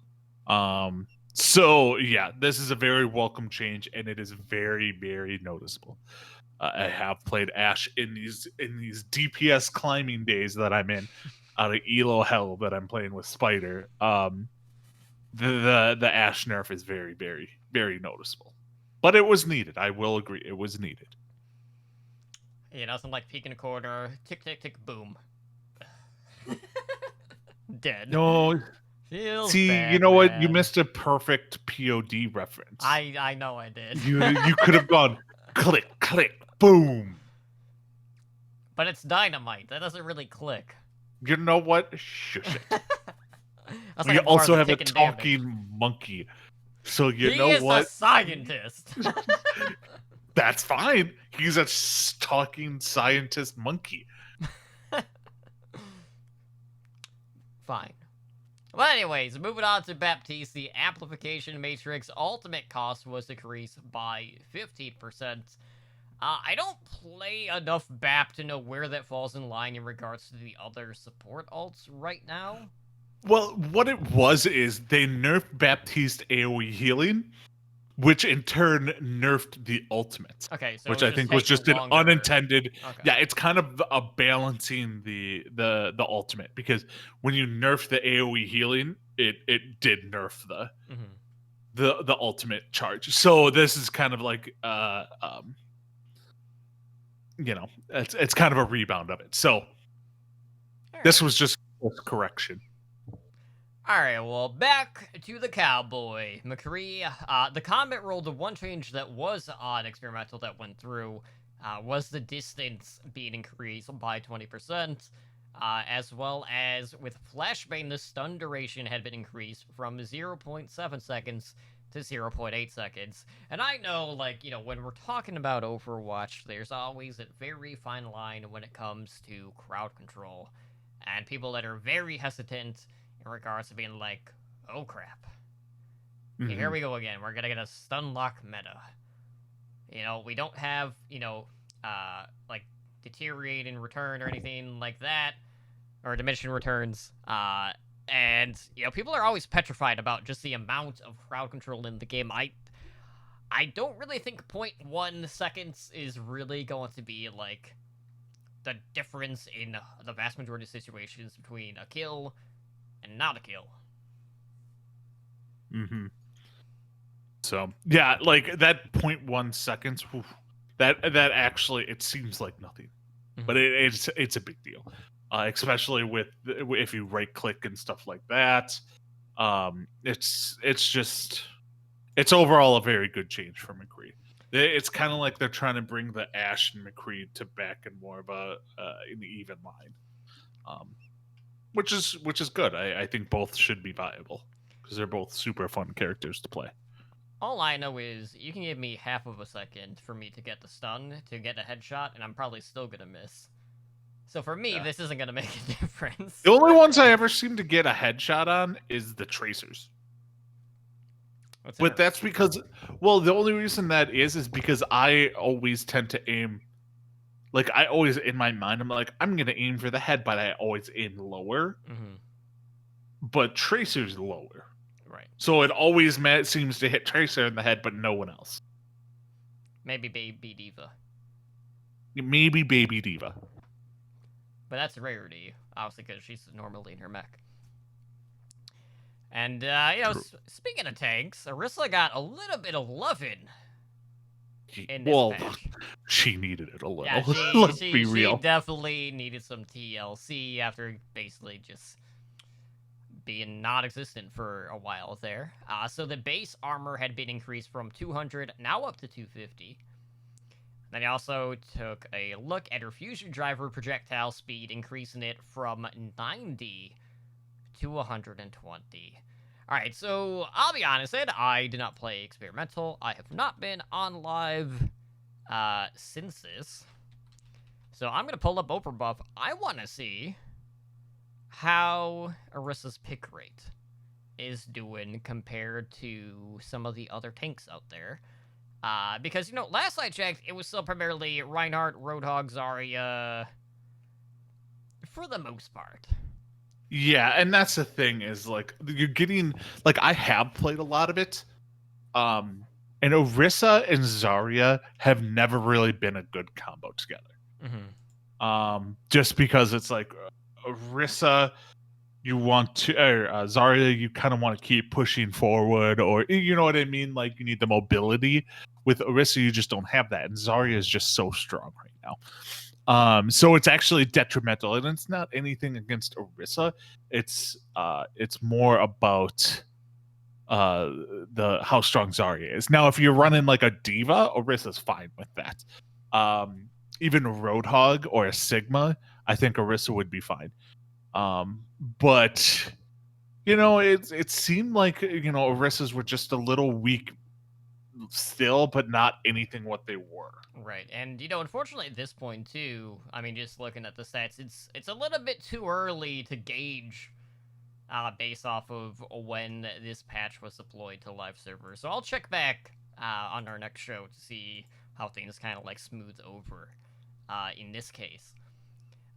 So yeah, this is a very welcome change, and it is very, very noticeable. I have played Ashe in these DPS climbing days that I'm in, out of Elo hell that I'm playing with Spider. The Ashe nerf is very, very, very noticeable, but it was needed. I will agree, it was needed. Yeah, nothing like peeking a corner, tick tick tick, boom, dead. No, Feels see, bad, you know what? You man. missed a perfect POD reference. I know I did. You could have gone click click boom. But it's dynamite. That doesn't really click. You know what? Shush it. That's We like a also Martha have a taking damage. talking monkey. So you He know is what? a scientist. That's fine. He's a talking scientist monkey. Fine. Well, anyways, moving on to Baptiste, the amplification matrix ultimate cost was decreased by 50%. I don't play enough BAP to know where that falls in line in regards to the other support alts right now. Well, what it was is they nerfed Baptiste AoE healing, which in turn nerfed the ultimate. Okay, so which it I was think was just taking an longer. unintended. Okay. Yeah, it's kind of a balancing the ultimate, because when you nerf the AoE healing, it did nerf the ultimate charge. So this is kind of like it's kind of a rebound of it. So this was just a correction. Alright, well, back to the cowboy. McCree, the combat roll, the one change that was on experimental that went through, was the distance being increased by 20%, as well as with Flashbang, the stun duration had been increased from 0.7 seconds to 0.8 seconds. And I know, like, you know, when we're talking about Overwatch, there's always a very fine line when it comes to crowd control, and people that are very hesitant in regards to being like, oh crap. Mhm. Here we go again. We're gonna get a stun lock meta. You know, we don't have, like, deteriorate in return or anything like that, or diminishing returns. And, you know, people are always petrified about just the amount of crowd control in the game. I don't really think 0.1 seconds is really going to be, like, the difference in the vast majority of situations between a kill and not a kill. Mm-hmm. So yeah, like that 0.1 seconds, whew, that actually it seems like nothing, but Mhm. it's a big deal, especially with if you right click and stuff like that. It's just it's overall a very good change for McCree. It's kind of like they're trying to bring the Ash and McCree to back in more of a an even line, um, which is good. I think both should be viable because they're both super fun characters to play. All I know is you can give me half of a second for me to get the stun, to get a headshot, and I'm probably still gonna miss. So for me, Yeah. this isn't gonna make a difference. The only ones I ever seem to get a headshot on is the tracers. That's But that's interesting. because, well, the only reason that is because I always tend to aim, like I always in my mind, I'm like, I'm gonna aim for the head, but I always aim lower. Mm-hmm. But Tracer's lower, Right. so it always seems to hit Tracer in the head, but no one else. Maybe Baby Diva. Maybe Baby Diva. But that's a rarity, obviously, because she's normally in her mech. And, speaking of tanks, Orisa got a little bit of loving in this Well, patch. she needed it a little. Yeah, Let's she be real. definitely needed some TLC after basically just being non-existent for a while there. So the base armor had been increased from 200 now up to 250. Then he also took a look at her fusion driver projectile speed, increasing it from 90 to 120. Alright, so I'll be honest, I did not play experimental. I have not been on live since this. So I'm going to pull up Overbuff. I want to see how Orisa's pick rate is doing compared to some of the other tanks out there. Because, last I checked, it was still primarily Reinhardt, Roadhog, Zarya, for the most part. Yeah, and that's the thing is like you're getting like I have played a lot of it. And Orisa and Zarya have never really been a good combo together. Just because it's like Orisa, you want to, Zarya, you kind of want to keep pushing forward, or you know what I mean? Like you need the mobility. With Orisa, you just don't have that, and Zarya is just so strong right now. So it's actually detrimental, and it's not anything against Orisa. It's more about the how strong Zarya is. Now, if you're running like a diva, Orisa's fine with that. Even Roadhog or a Sigma, I think Orisa would be fine. But it seemed like Orisa's were just a little weak still, but not anything what they were. Right, and unfortunately at this point too, I mean, just looking at the stats, it's a little bit too early to gauge based off of when this patch was deployed to live servers. So I'll check back on our next show to see how things kind of like smooth over in this case.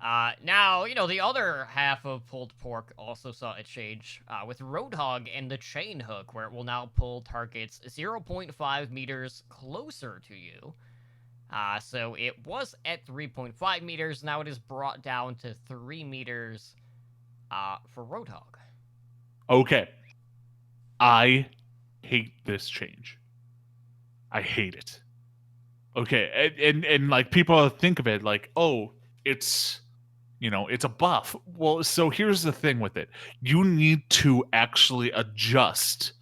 Now, the other half of pulled pork also saw a change with Roadhog and the chain hook, where it will now pull targets 0.5 meters closer to you. So it was at 3.5 meters. Now it is brought down to 3 meters for Roadhog. Okay. I hate this change. I hate it. Okay, and like people think of it like, oh, it's it's a buff. Well, so here's the thing with it. You need to actually adjust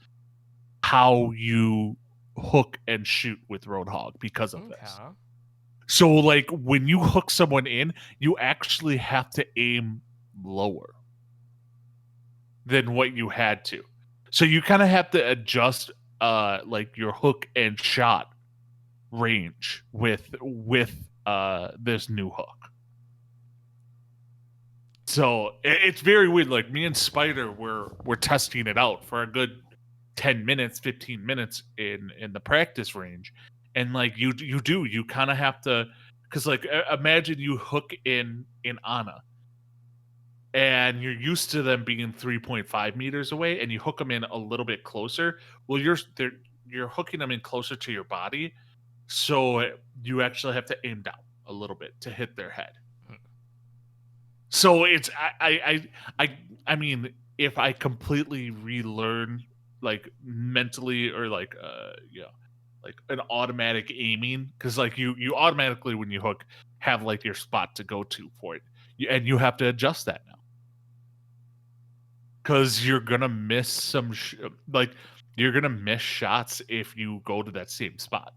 how you hook and shoot with Roadhog because of this. So like when you hook someone in, you actually have to aim lower than what you had to. So you kind of have to adjust like your hook and shot range with this new hook. So it's very weird. Like me and Spider we're testing it out for a good 10 minutes, 15 minutes in the practice range. And like you kind of have to, because like imagine you hook in Ana and you're used to them being 3.5 meters away, and you hook them in a little bit closer. Well, you're hooking them in closer to your body, so you actually have to aim down a little bit to hit their head. So it's I mean, if I completely relearn like mentally or like like an automatic aiming, because like you automatically when you hook have like your spot to go to for it, and you have to adjust that now because you're gonna miss like you're gonna miss shots if you go to that same spot.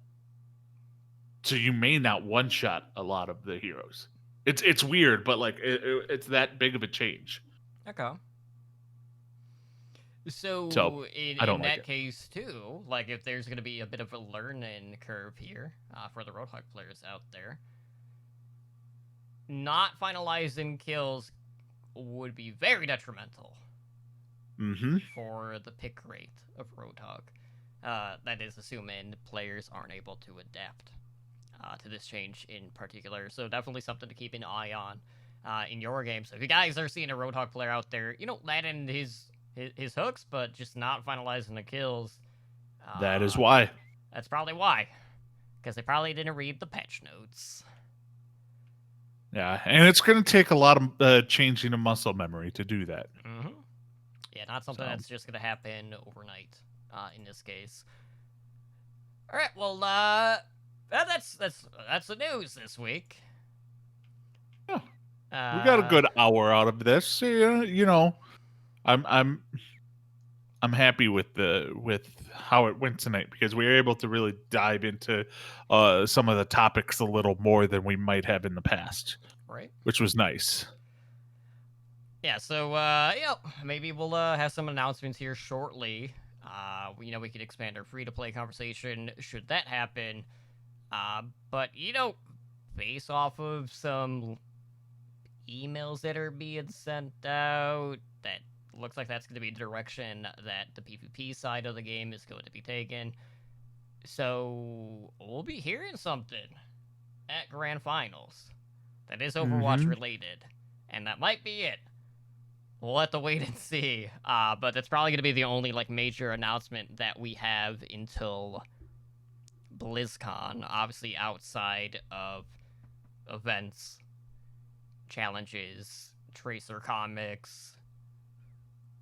So you may not one shot a lot of the heroes. It's weird, but like it's that big of a change. Okay. So So I don't in like that it. case too, like if there's gonna be a bit of a learning curve here for the Roadhog players out there, not finalizing kills would be very detrimental Mm-hmm. for the pick rate of Roadhog. That is assuming players aren't able to adapt to this change in particular. So definitely something to keep an eye on in your game. So if you guys are seeing a Roadhog player out there, landing his hooks, but just not finalizing the kills, That is why. that's probably why. Because they probably didn't read the patch notes. Yeah, and it's going to take a lot of changing of muscle memory to do that. Mm-hmm. Yeah, not something So- that's just going to happen overnight in this case. All right, well, that's the news this week. Yeah. We got a good hour out of this. You know, I'm happy with how it went tonight because we were able to really dive into some of the topics a little more than we might have in the past, right. which was nice. Yeah, so maybe we'll have some announcements here shortly. We could expand our free-to-play conversation should that happen. But based off of some emails that are being sent out, that looks like that's going to be the direction that the PvP side of the game is going to be taken. So we'll be hearing something at Grand Finals that is Overwatch related, and that might be it. We'll have to wait and see. But that's probably going to be the only major announcement that we have until BlizzCon. Obviously, outside of events, challenges, Tracer comics,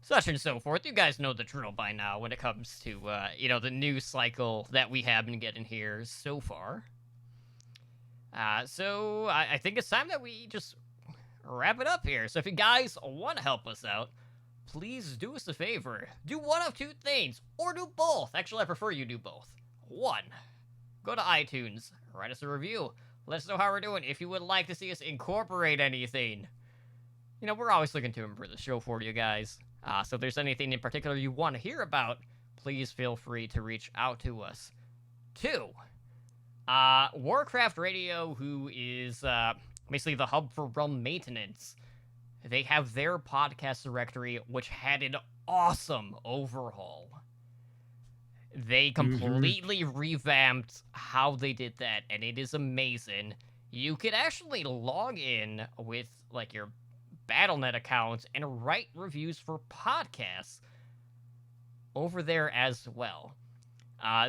such and so forth. You guys know the drill by now when it comes to the news cycle that we have been getting here so far. So I think it's time that we just wrap it up here. So if you guys want to help us out, please do us a favor. Do one of two things, or do both. Actually, I prefer you do both. One, go to iTunes, write us a review. Let us know how we're doing. If you would like to see us incorporate anything, we're always looking to improve the show for you guys. So if there's anything in particular you want to hear about, please feel free to reach out to us. Two, Warcraft Radio, who is basically the hub for Realm maintenance. They have their podcast directory, which had an awesome overhaul. They completely revamped how they did that, and it is amazing. You could actually log in with your Battle.net account and write reviews for podcasts over there as well.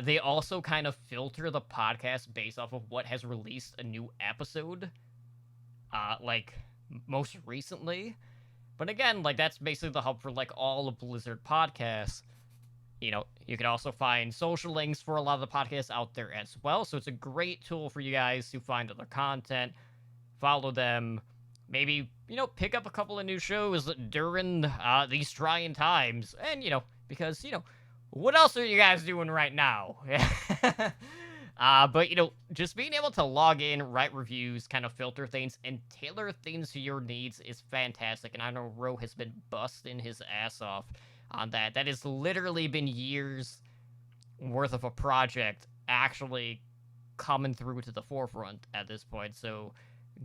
They also kind of filter the podcast based off of what has released a new episode, most recently. But again, that's basically the hub for all of Blizzard podcasts. You can also find social links for a lot of the podcasts out there as well. So it's a great tool for you guys to find other content, follow them, maybe, pick up a couple of new shows during these trying times. And, because, what else are you guys doing right now? But, just being able to log in, write reviews, kind of filter things, and tailor things to your needs is fantastic. And I know Ro has been busting his ass off on that. That has literally been years worth of a project actually coming through to the forefront at this point. So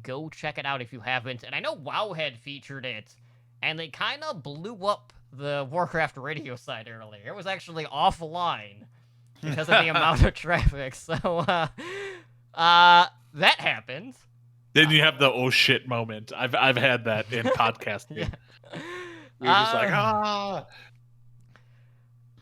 go check it out if you haven't. And I know Wowhead featured it, and they kind of blew up the Warcraft radio site earlier. It was actually offline because of the amount of traffic. So that happened. Then you have the oh shit moment. I've had that in podcasting. Yeah. You're just like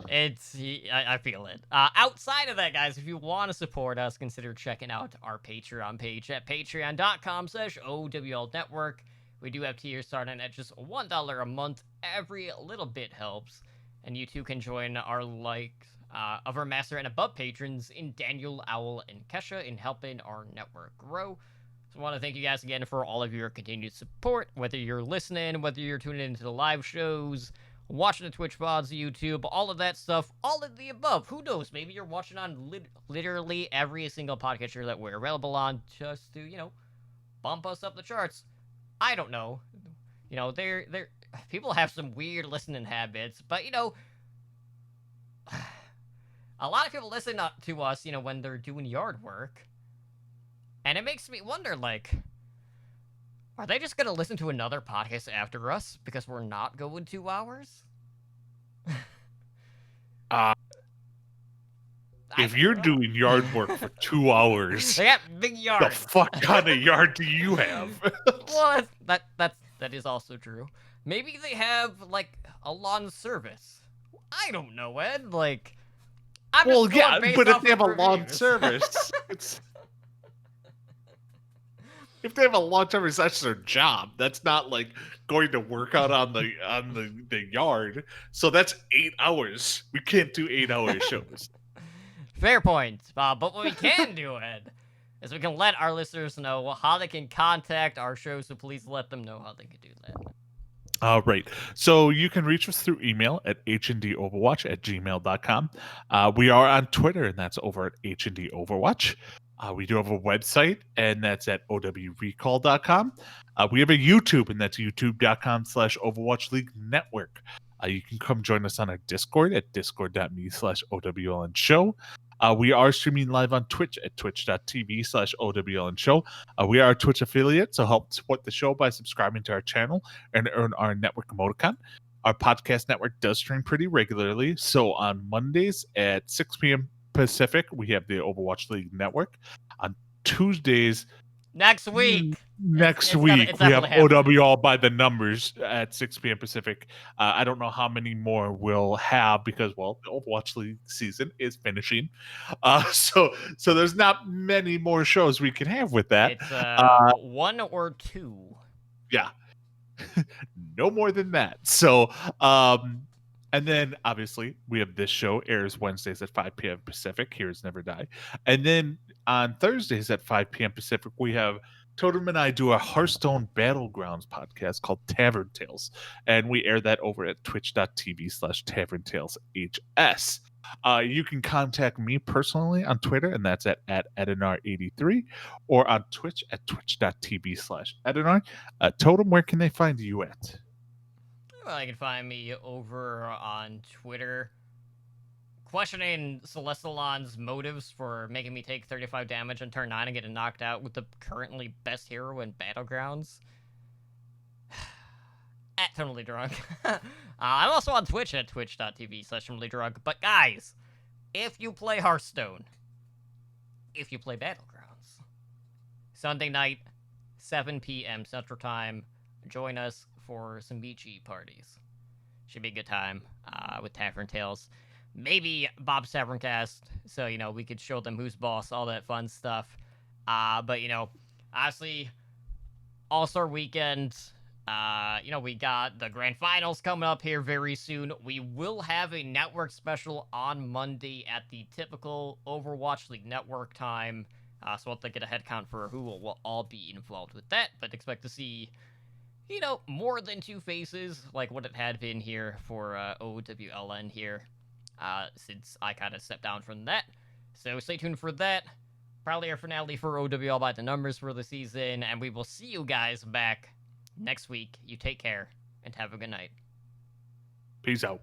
I feel it. Outside of that, guys, if you want to support us, consider checking out our Patreon page at patreon.com/OWL Network. We do have tiers starting at just $1 a month. Every little bit helps. And you too can join our of our Master and Above patrons in Daniel, Owl, and Kesha in helping our network grow. So I want to thank you guys again for all of your continued support, whether you're listening, whether you're tuning into the live shows, watching the Twitch VODs, YouTube, all of that stuff, all of the above. Who knows? Maybe you're watching on literally every single podcatcher that we're available on just to, bump us up the charts. I don't know. They're people have some weird listening habits, but, a lot of people listen to us, when they're doing yard work. And it makes me wonder, are they just going to listen to another podcast after us because we're not going 2 hours? If you're doing yard work for 2 hours, they got big yards. The fuck kind of yard do you have? Well, that is also true. Maybe they have a lawn service. I don't know, Ed. I'm well, just yeah, based but off if they have a of lawn reviews. service, if they have a lawn service, that's their job. That's not going to work out on the yard. So that's 8 hours. We can't do 8-hour shows. Fair point. But what we can do, Ed, is we can let our listeners know how they can contact our show, so please let them know how they can do that. Right. So you can reach us through email at hndoverwatch@gmail.com. We are on Twitter, and that's over at hndoverwatch. We do have a website, and that's at owrecall.com. We have a YouTube, and that's youtube.com/Overwatch League Network. You can come join us on our Discord at discord.me/OWLN show. We are streaming live on Twitch at twitch.tv/OWLN show. We are a Twitch affiliate, so help support the show by subscribing to our channel and earn our network emoticon. Our podcast network does stream pretty regularly, so on Mondays at 6 p.m. Pacific, we have the Overwatch League Network. On Tuesdays, Next week. Next It's week, we have definitely happening. OW All by the Numbers at 6 p.m. Pacific. I don't know how many more we'll have because, well, the Overwatch League season is finishing. So there's not many more shows we can have with that. It's 1 or 2. Yeah. No more than that. So, and then obviously we have this show airs Wednesdays at 5 p.m. Pacific. Heroes Never Die. And then on Thursdays at 5 p.m. Pacific, we have Totem and I do a Hearthstone Battlegrounds podcast called Tavern Tales, and we air that over at twitch.tv/TavernTalesHS. You can contact me personally on Twitter, and that's at Edinar83, or on Twitch at twitch.tv/Edinar. Totem, where can they find you at? Well, you can find me over on Twitter, questioning Celestalon's motives for making me take 35 damage on turn 9 and getting knocked out with the currently best hero in Battlegrounds. At Totally Drunk. I'm also on Twitch at twitch.tv/TotallyDrunk. But guys, if you play Hearthstone, if you play Battlegrounds, Sunday night, 7 p.m. Central Time, join us for some Michi parties. Should be a good time with Tavern Tales. Maybe Bob's Taverncast, so, we could show them who's boss, all that fun stuff. But, honestly, All-Star Weekend, we got the Grand Finals coming up here very soon. We will have a network special on Monday at the typical Overwatch League network time, so we'll have to get a head count for who will all be involved with that, but expect to see more than 2 faces, like what it had been here for OWLN here, since I kind of stepped down from that. So stay tuned for that. Probably our finale for OWL by the Numbers for the season, and we will see you guys back next week. You take care, and have a good night. Peace out.